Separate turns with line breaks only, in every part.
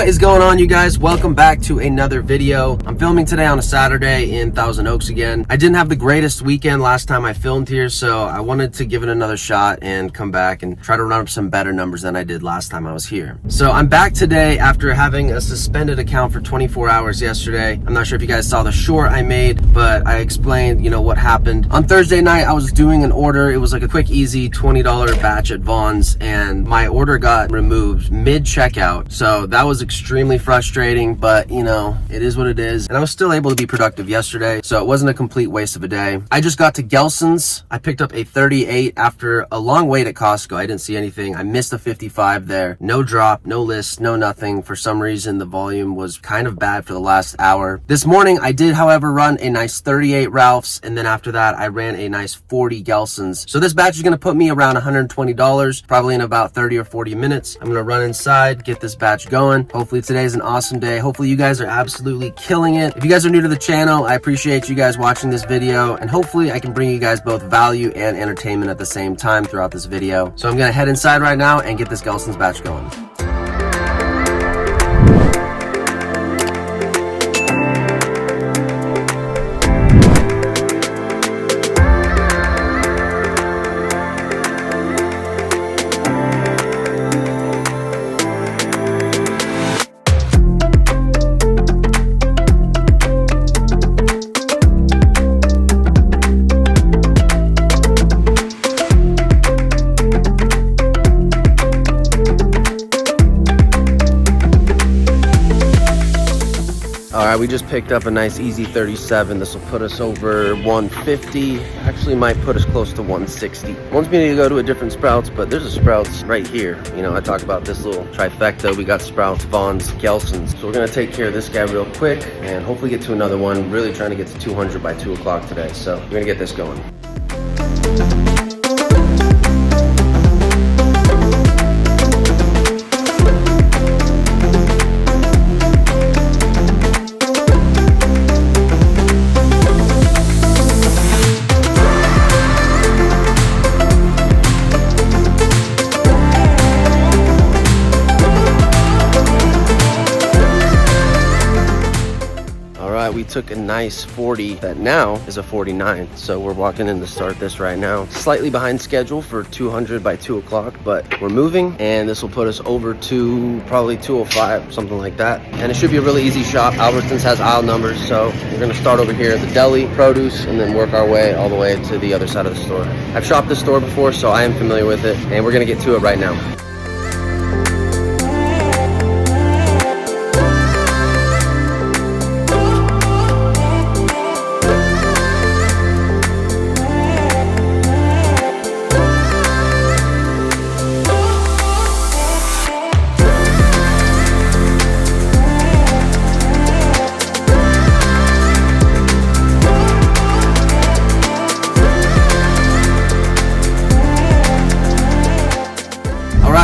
What is going on, you guys? Welcome back to another video. I'm filming today on a Saturday in Thousand Oaks again. I didn't have the greatest weekend last time I filmed here, so I wanted to give it another shot and come back and try to run up some better numbers than I did last time I was here. So I'm back today after having a suspended account for 24 hours yesterday. I'm not sure if you guys saw the short I made, but I explained, what happened. On Thursday night, I was doing an order. It was like a quick, easy $20 batch at Vaughn's, and my order got removed mid-checkout. So that was extremely frustrating, but it is what it is. And I was still able to be productive yesterday, so it wasn't a complete waste of a day. I just got to Gelson's. I picked up a 38 after a long wait at Costco. I didn't see anything. I missed a 55 there. No drop, no list, no nothing. For some reason, the volume was kind of bad for the last hour. This morning, I did, however, run a nice 38 Ralph's, and then after that, I ran a nice 40 Gelson's. So this batch is going to put me around $120, probably in about 30 or 40 minutes. I'm going to run inside, get this batch going. Hopefully today is an awesome day. Hopefully you guys are absolutely killing it. If you guys are new to the channel, I appreciate you guys watching this video, and hopefully I can bring you guys both value and entertainment at the same time throughout this video. So I'm going to head inside right now and get this Gelson's batch going. Alright, we just picked up a nice easy 37. This will put us over 150. Actually might put us close to 160. Wants me to go to a different Sprouts, but there's a Sprouts right here. I talk about this little trifecta. We got Sprouts, Vaughn's, Gelson's. So we're going to take care of this guy real quick and hopefully get to another one. Really trying to get to 200 by 2 o'clock today. So we're going to get this going. We took a nice 40 that now is a 49, so we're walking in to start this right now. Slightly behind schedule for 200 by 2 o'clock, but we're moving, and this will put us over to probably 205, something like that. And it should be a really easy shop. Albertsons has aisle numbers, so we're going to start over here at the deli, produce, and then work our way all the way to the other side of the store. I've shopped this store before, so I am familiar with it, and we're going to get to it right now.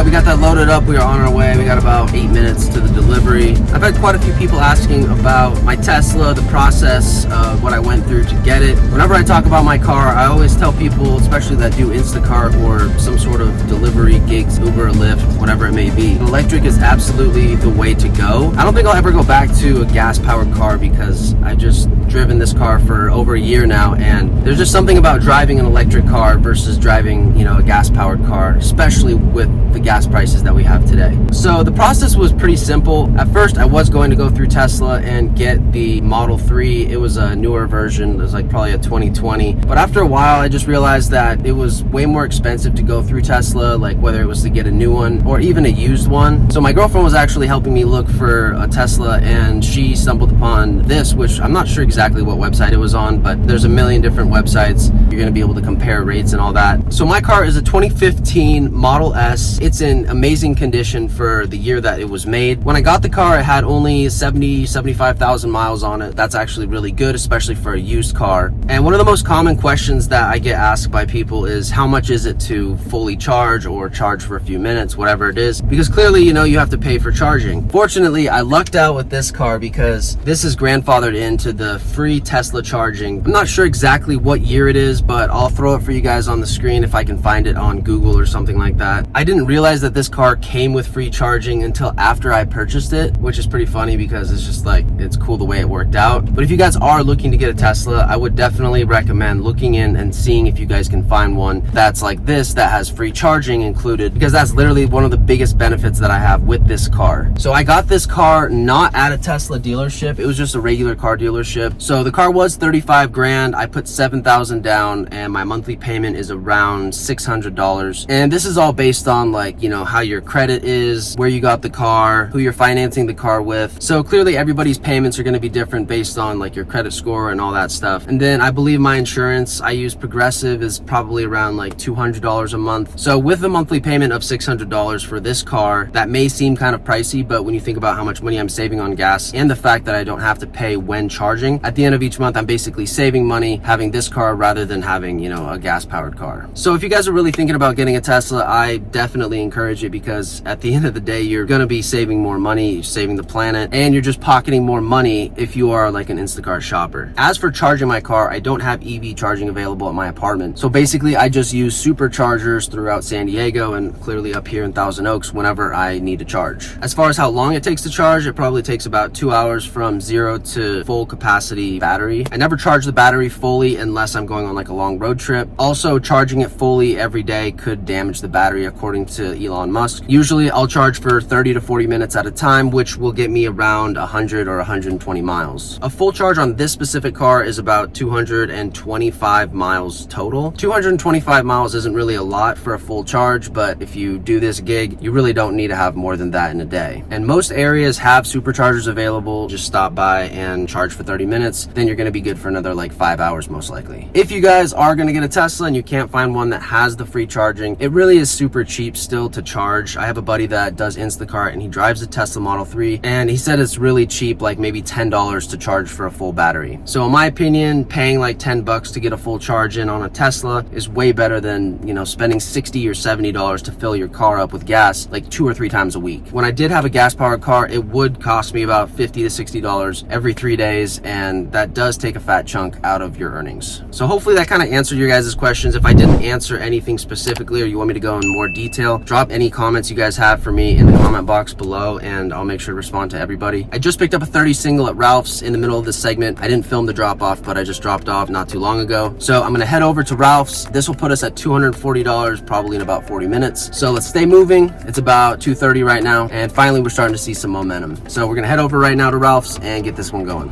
We got that loaded up. We are on our way. We got about 8 minutes to the delivery. I've had quite a few people asking about my Tesla, the process of what I went through to get it. Whenever I talk about my car, I always tell people, especially that do Instacart or some sort of delivery gigs, Uber, Lyft, whatever it may be, electric is absolutely the way to go. I don't think I'll ever go back to a gas-powered car because I just driven this car for over a year now, and there's just something about driving an electric car versus driving, a gas-powered car, especially with the gas prices that we have today. So the process was pretty simple. At first, I was going to go through Tesla and get the Model 3. It was a newer version. It was like probably a 2020. But after a while, I just realized that it was way more expensive to go through Tesla, like whether it was to get a new one or even a used one. So my girlfriend was actually helping me look for a Tesla, and she stumbled upon this, which I'm not sure exactly what website it was on, but there's a million different websites. You're going to be able to compare rates and all that. So my car is a 2015 Model S. It's in amazing condition for the year that it was made. When I got the car, it had only 75,000 miles on it. That's actually really good, especially for a used car. And one of the most common questions that I get asked by people is how much is it to fully charge or charge for a few minutes, whatever it is, because clearly, you have to pay for charging. Fortunately, I lucked out with this car because this is grandfathered into the free Tesla charging. I'm not sure exactly what year it is, but I'll throw it for you guys on the screen if I can find it on Google or something like that. I didn't realize that this car came with free charging until after I purchased it, which is pretty funny because it's just like, it's cool the way it worked out. But if you guys are looking to get a Tesla, I would definitely recommend looking in and seeing if you guys can find one that's like this, that has free charging included, because that's literally one of the biggest benefits that I have with this car. So I got this car not at a Tesla dealership, it was just a regular car dealership. So the car was 35 grand. I put 7,000 down and my monthly payment is around $600. And this is all based on, like, you know, how your credit is, where you got the car, who you're financing the car with. So clearly everybody's payments are going to be different based on like your credit score and all that stuff. And then I believe my insurance, I use Progressive, is probably around like $200 a month. So with a monthly payment of $600 for this car, that may seem kind of pricey, but when you think about how much money I'm saving on gas and the fact that I don't have to pay when charging, at the end of each month, I'm basically saving money having this car rather than having, you know, a gas powered car. So if you guys are really thinking about getting a Tesla, I definitely encourage it, because at the end of the day, you're going to be saving more money, you're saving the planet, and you're just pocketing more money if you are like an Instacart shopper. As for charging my car, I don't have EV charging available at my apartment. So basically I just use superchargers throughout San Diego and clearly up here in Thousand Oaks whenever I need to charge. As far as how long it takes to charge, it probably takes about 2 hours from 0 to full capacity battery. I never charge the battery fully unless I'm going on like a long road trip. Also, charging it fully every day could damage the battery according to Elon Musk. Usually I'll charge for 30 to 40 minutes at a time, which will get me around 100 or 120 miles. A full charge on this specific car is about 225 miles total. 225 miles isn't really a lot for a full charge, but if you do this gig, you really don't need to have more than that in a day. And most areas have superchargers available. Just stop by and charge for 30 minutes, then you're gonna be good for another like 5 hours most likely. If you guys are gonna get a Tesla and you can't find one that has the free charging, it really is super cheap still to charge. I have a buddy that does Instacart and he drives a Tesla Model 3 and he said it's really cheap, like maybe $10 to charge for a full battery. So in my opinion, paying like 10 bucks to get a full charge in on a Tesla is way better than, you know, spending $60 or $70 to fill your car up with gas like 2 or 3 times a week. When I did have a gas powered car, it would cost me about $50 to $60 every 3 days, and that does take a fat chunk out of your earnings. So hopefully that kind of answered your guys' questions. If I didn't answer anything specifically or you want me to go in more detail, drop any comments you guys have for me in the comment box below and I'll make sure to respond to everybody. I just picked up a 30 single at Ralph's in the middle of this segment. I didn't film the drop off, but I just dropped off not too long ago. So I'm gonna head over to Ralph's. This will put us at $240 probably in about 40 minutes. So let's stay moving. It's about 2:30 right now, and finally we're starting to see some momentum. So we're gonna head over right now to Ralph's and get this one going.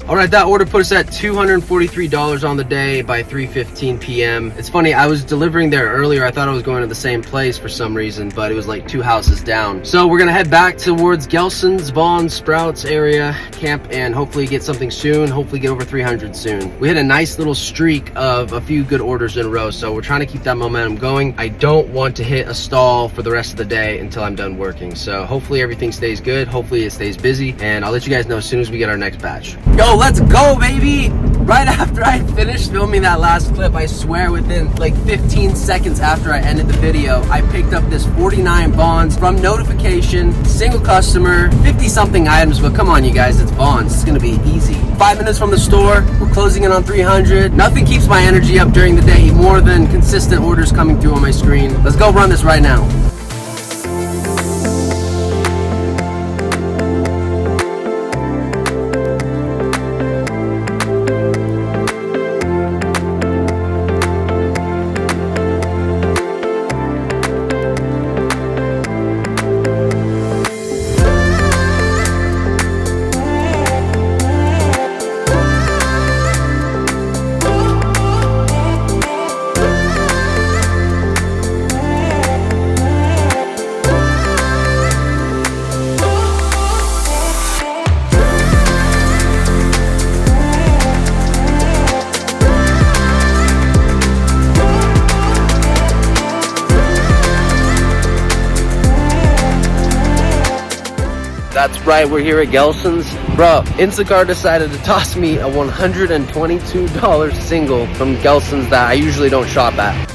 All right, that order put us at $243 on the day by 3:15 p.m. It's funny, I was delivering there earlier. I thought I was going to the same place for some reason, but it was like 2 houses down. So we're gonna head back towards Gelson's, Vaughn, Sprouts area, camp, and hopefully get something soon. Hopefully get over 300 soon. We had a nice little streak of a few good orders in a row, so we're trying to keep that momentum going. I don't want to hit a stall for the rest of the day until I'm done working. So hopefully everything stays good. Hopefully it stays busy, and I'll let you guys know as soon as we get our next batch. Yo, let's go, baby! Right after I finished filming that last clip, I swear within like 15 seconds after I ended the video, I picked up this 49 Bonds from notification, single customer, 50 something items, but come on you guys, it's Bonds, it's gonna be easy. 5 minutes from the store, we're closing in on 300. Nothing keeps my energy up during the day more than consistent orders coming through on my screen. Let's go run this right now. That's right, we're here at Gelson's. Bro, InstaCart decided to toss me a $122 single from Gelson's that I usually don't shop at.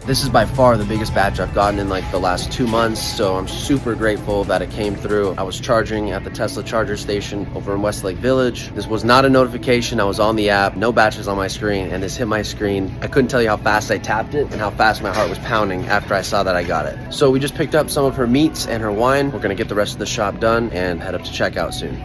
This is by far the biggest batch I've gotten in like the last 2 months, so I'm super grateful that it came through. I was charging at the Tesla charger station over in Westlake Village. This was not a notification. I was on the app, no batches on my screen, and this hit my screen. I couldn't tell you how fast I tapped it and how fast my heart was pounding after I saw that I got it. So we just picked up some of her meats and her wine. We're gonna get the rest of the shop done and head up to checkout soon.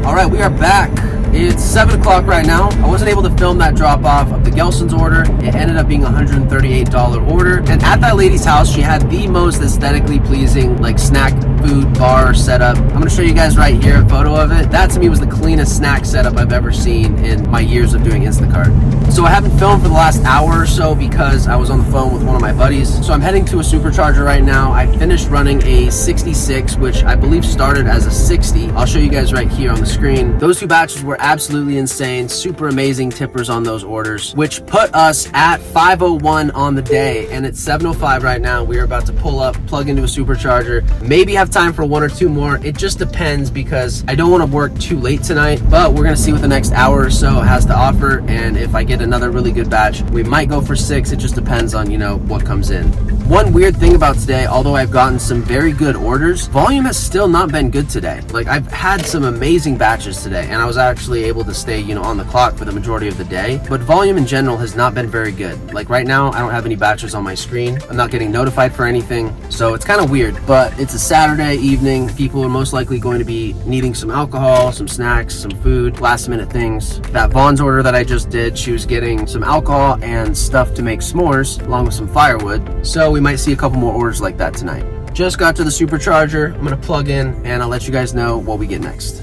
All right, we are back. It's 7 o'clock right now. I wasn't able to film that drop off of the Gelson's order. It ended up being a $138 order. And at that lady's house, she had the most aesthetically pleasing like snack food bar setup. I'm gonna show you guys right here a photo of it. That to me was the cleanest snack setup I've ever seen in my years of doing Instacart. So I haven't filmed for the last hour or so because I was on the phone with one of my buddies. So I'm heading to a supercharger right now. I finished running a 66, which I believe started as a 60. I'll show you guys right here on the screen. Those two batches were absolutely insane. Super amazing tippers on those orders, which put us at 5:01 on the day. And it's 7:05 right now. We're about to pull up, plug into a supercharger, maybe have time for 1 or 2 more. It just depends because I don't want to work too late tonight, but we're gonna see what the next hour or so has to offer. And if I get another really good batch, we might go for 6. It just depends on, you know, what comes in. One weird thing about today, although I've gotten some very good orders, volume has still not been good today. Like I've had some amazing batches today and I was actually able to stay, you know, on the clock for the majority of the day, but volume in general has not been very good. Like right now, I don't have any batches on my screen. I'm not getting notified for anything. So it's kind of weird, but it's a Saturday evening. People are most likely going to be needing some alcohol, some snacks, some food, last minute things. That Vaughn's order that I just did, she was getting some alcohol and stuff to make s'mores along with some firewood. So we might see a couple more orders like that tonight. Just got to the supercharger. I'm gonna plug in and I'll let you guys know what we get next.